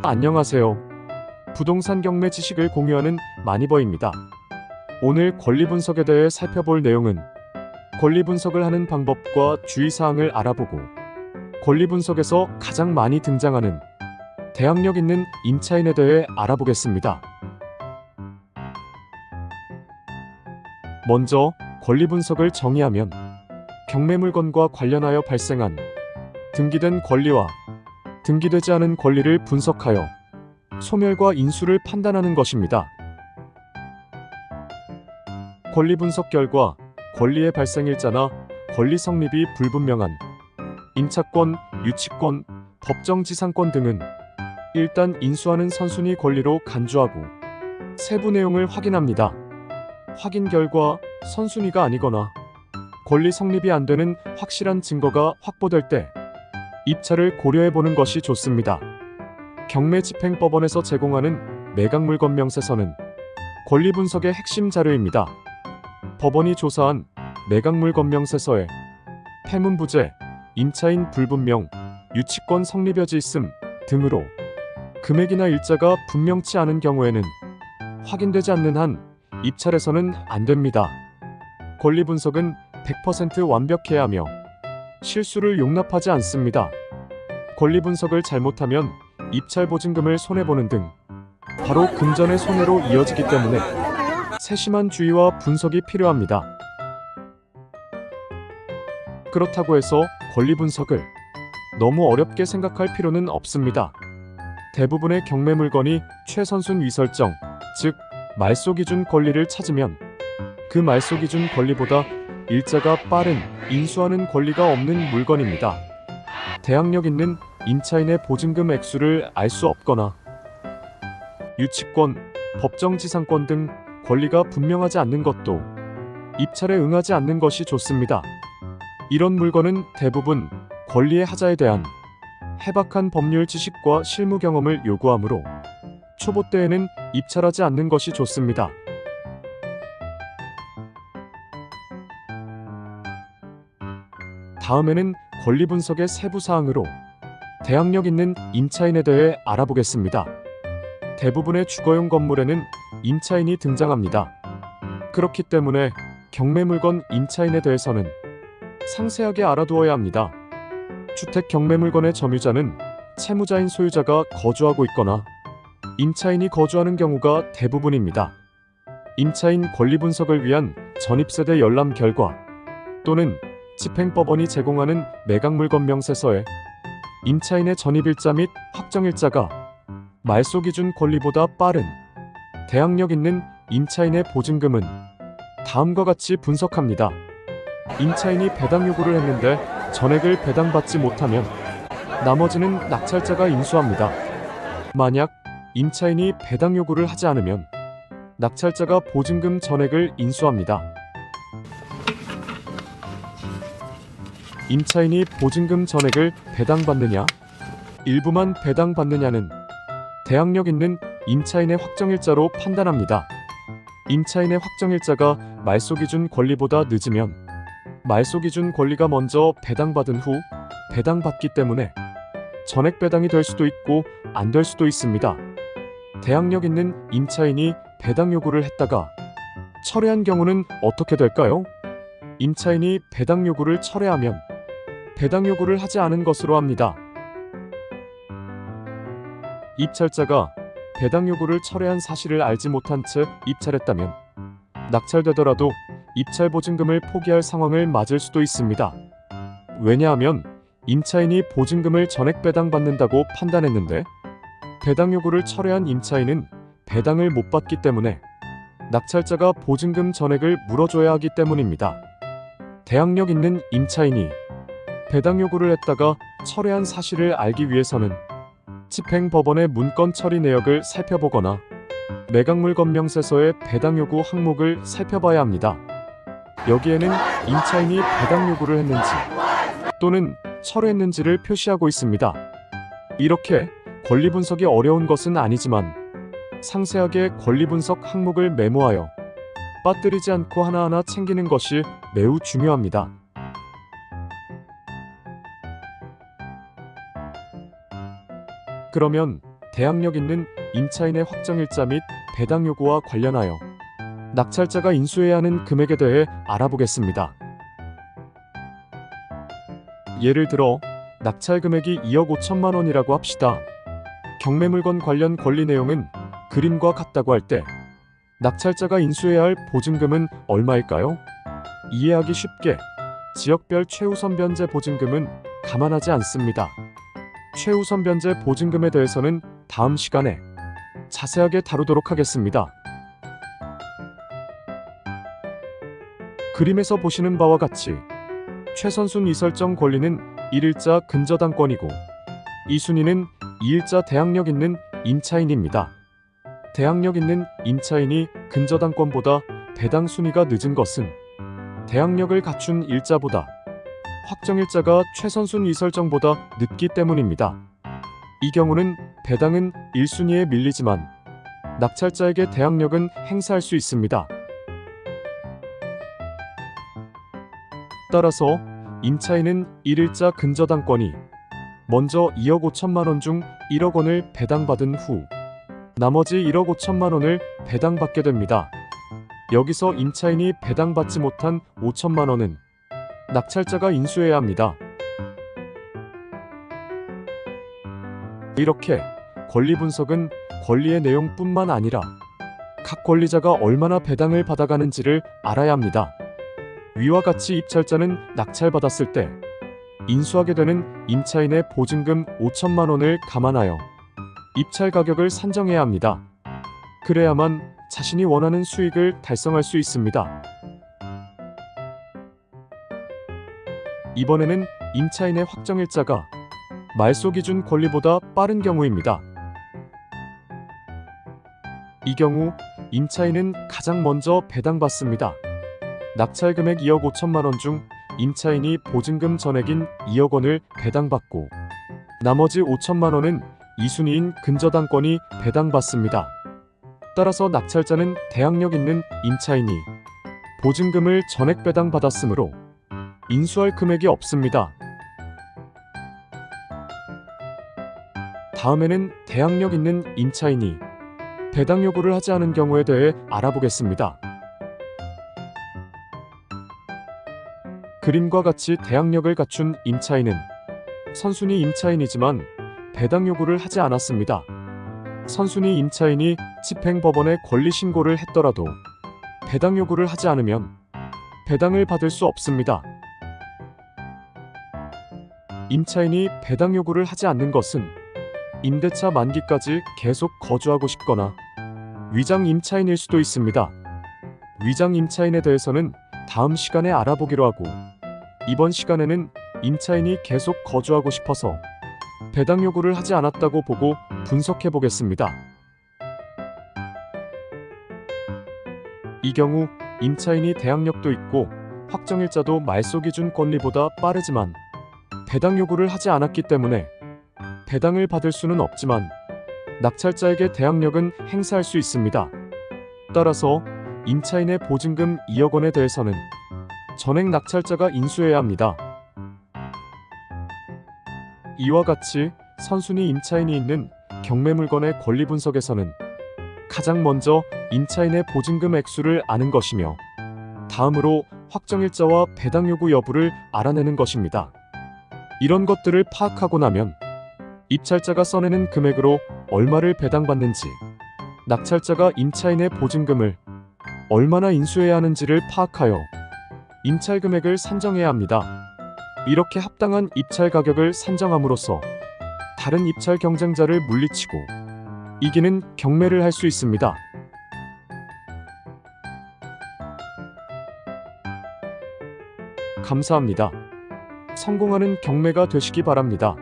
안녕하세요. 부동산 경매 지식을 공유하는 마니버입니다. 오늘 권리 분석에 대해 살펴볼 내용은 권리 분석을 하는 방법과 주의사항을 알아보고 권리 분석에서 가장 많이 등장하는 대항력 있는 임차인에 대해 알아보겠습니다. 먼저 권리 분석을 정의하면 경매 물건과 관련하여 발생한 등기된 권리와 등기되지 않은 권리를 분석하여 소멸과 인수를 판단하는 것입니다. 권리 분석 결과 권리의 발생일자나 권리 성립이 불분명한 임차권, 유치권, 법정지상권 등은 일단 인수하는 선순위 권리로 간주하고 세부 내용을 확인합니다. 확인 결과 선순위가 아니거나 권리 성립이 안 되는 확실한 증거가 확보될 때 입찰을 고려해보는 것이 좋습니다. 경매집행법원에서 제공하는 매각물건 명세서는 권리 분석의 핵심 자료입니다. 법원이 조사한 매각물건 명세서에 폐문부재, 임차인 불분명, 유치권 성립여지 있음 등으로 금액이나 일자가 분명치 않은 경우에는 확인되지 않는 한 입찰에서는 안 됩니다. 권리 분석은 100% 완벽해야 하며 실수를 용납하지 않습니다. 권리 분석을 잘못하면 입찰 보증금을 손해보는 등 바로 금전의 손해로 이어지기 때문에 세심한 주의와 분석이 필요합니다. 그렇다고 해서 권리 분석을 너무 어렵게 생각할 필요는 없습니다. 대부분의 경매 물건이 최선순 위설정, 즉 말소기준 권리를 찾으면 그 말소기준 권리보다 일자가 빠른 인수하는 권리가 없는 물건입니다. 대항력 있는 임차인의 보증금 액수를 알 수 없거나 유치권, 법정지상권 등 권리가 분명하지 않는 것도 입찰에 응하지 않는 것이 좋습니다. 이런 물건은 대부분 권리의 하자에 대한 해박한 법률 지식과 실무 경험을 요구하므로 초보 때에는 입찰하지 않는 것이 좋습니다. 다음에는 권리 분석의 세부 사항으로 대항력 있는 임차인에 대해 알아보겠습니다. 대부분의 주거용 건물에는 임차인이 등장합니다. 그렇기 때문에 경매 물건 임차인에 대해서는 상세하게 알아두어야 합니다. 주택 경매 물건의 점유자는 채무자인 소유자가 거주하고 있거나 임차인이 거주하는 경우가 대부분입니다. 임차인 권리 분석을 위한 전입세대 열람 결과 또는 집행법원이 제공하는 매각물건명세서에 임차인의 전입일자 및 확정일자가 말소기준 권리보다 빠른 대항력 있는 임차인의 보증금은 다음과 같이 분석합니다. 임차인이 배당 요구를 했는데 전액을 배당받지 못하면 나머지는 낙찰자가 인수합니다. 만약 임차인이 배당 요구를 하지 않으면 낙찰자가 보증금 전액을 인수합니다. 임차인이 보증금 전액을 배당받느냐, 일부만 배당받느냐는 대항력 있는 임차인의 확정일자로 판단합니다. 임차인의 확정일자가 말소기준 권리보다 늦으면 말소기준 권리가 먼저 배당받은 후 배당받기 때문에 전액 배당이 될 수도 있고 안 될 수도 있습니다. 대항력 있는 임차인이 배당 요구를 했다가 철회한 경우는 어떻게 될까요? 임차인이 배당 요구를 철회하면 배당 요구를 하지 않은 것으로 합니다. 입찰자가 배당 요구를 철회한 사실을 알지 못한 채 입찰했다면 낙찰되더라도 입찰 보증금을 포기할 상황을 맞을 수도 있습니다. 왜냐하면 임차인이 보증금을 전액 배당받는다고 판단했는데 배당 요구를 철회한 임차인은 배당을 못 받기 때문에 낙찰자가 보증금 전액을 물어줘야 하기 때문입니다. 대항력 있는 임차인이 배당 요구를 했다가 철회한 사실을 알기 위해서는 집행법원의 문건 처리 내역을 살펴보거나 매각물건명세서의 배당 요구 항목을 살펴봐야 합니다. 여기에는 임차인이 배당 요구를 했는지 또는 철회했는지를 표시하고 있습니다. 이렇게 권리 분석이 어려운 것은 아니지만 상세하게 권리 분석 항목을 메모하여 빠뜨리지 않고 하나하나 챙기는 것이 매우 중요합니다. 그러면 대항력 있는 임차인의 확정일자 및 배당 요구와 관련하여 낙찰자가 인수해야 하는 금액에 대해 알아보겠습니다. 예를 들어 낙찰 금액이 2억 5천만 원이라고 합시다. 경매물건 관련 권리 내용은 그림과 같다고 할 때 낙찰자가 인수해야 할 보증금은 얼마일까요? 이해하기 쉽게 지역별 최우선 변제 보증금은 감안하지 않습니다. 최우선 변제 보증금에 대해서는 다음 시간에 자세하게 다루도록 하겠습니다. 그림에서 보시는 바와 같이 최선순 이설정 권리는 1일자 근저당권이고 2순위는 2일자 대항력 있는 임차인입니다. 대항력 있는 임차인이 근저당권보다 배당 순위가 늦은 것은 대항력을 갖춘 일자보다 확정일자가 최선순 이설정보다 늦기 때문입니다. 이 경우는 배당은 1순위에 밀리지만 낙찰자에게 대항력은 행사할 수 있습니다. 따라서 임차인은 1일자 근저당권이 먼저 2억 5천만 원 중 1억 원을 배당받은 후 나머지 1억 5천만 원을 배당받게 됩니다. 여기서 임차인이 배당받지 못한 5천만 원은 낙찰자가 인수해야 합니다. 이렇게 권리 분석은 권리의 내용뿐만 아니라 각 권리자가 얼마나 배당을 받아가는지를 알아야 합니다. 위와 같이 입찰자는 낙찰받았을 때 인수하게 되는 임차인의 보증금 5천만 원을 감안하여 입찰 가격을 산정해야 합니다. 그래야만 자신이 원하는 수익을 달성할 수 있습니다. 이번에는 임차인의 확정일자가 말소 기준 권리보다 빠른 경우입니다. 이 경우 임차인은 가장 먼저 배당받습니다. 낙찰 금액 2억 5천만 원 중 임차인이 보증금 전액인 2억 원을 배당받고 나머지 5천만 원은 2순위인 근저당권이 배당받습니다. 따라서 낙찰자는 대항력 있는 임차인이 보증금을 전액 배당받았으므로 인수할 금액이 없습니다. 다음에는 대항력 있는 임차인이 배당 요구를 하지 않은 경우에 대해 알아보겠습니다. 그림과 같이 대항력을 갖춘 임차인은 선순위 임차인이지만 배당 요구를 하지 않았습니다. 선순위 임차인이 집행법원에 권리 신고를 했더라도 배당 요구를 하지 않으면 배당을 받을 수 없습니다. 임차인이 배당 요구를 하지 않는 것은 임대차 만기까지 계속 거주하고 싶거나 위장 임차인일 수도 있습니다. 위장 임차인에 대해서는 다음 시간에 알아보기로 하고 이번 시간에는 임차인이 계속 거주하고 싶어서 배당 요구를 하지 않았다고 보고 분석해 보겠습니다. 이 경우 임차인이 대항력도 있고 확정일자도 말소 기준 권리보다 빠르지만 배당 요구를 하지 않았기 때문에 배당을 받을 수는 없지만 낙찰자에게 대항력은 행사할 수 있습니다. 따라서 임차인의 보증금 2억 원에 대해서는 전액 낙찰자가 인수해야 합니다. 이와 같이 선순위 임차인이 있는 경매물건의 권리 분석에서는 가장 먼저 임차인의 보증금 액수를 아는 것이며 다음으로 확정일자와 배당 요구 여부를 알아내는 것입니다. 이런 것들을 파악하고 나면 입찰자가 써내는 금액으로 얼마를 배당받는지, 낙찰자가 임차인의 보증금을 얼마나 인수해야 하는지를 파악하여 임찰 금액을 산정해야 합니다. 이렇게 합당한 입찰 가격을 산정함으로써 다른 입찰 경쟁자를 물리치고 이기는 경매를 할 수 있습니다. 감사합니다. 성공하는 경매가 되시기 바랍니다.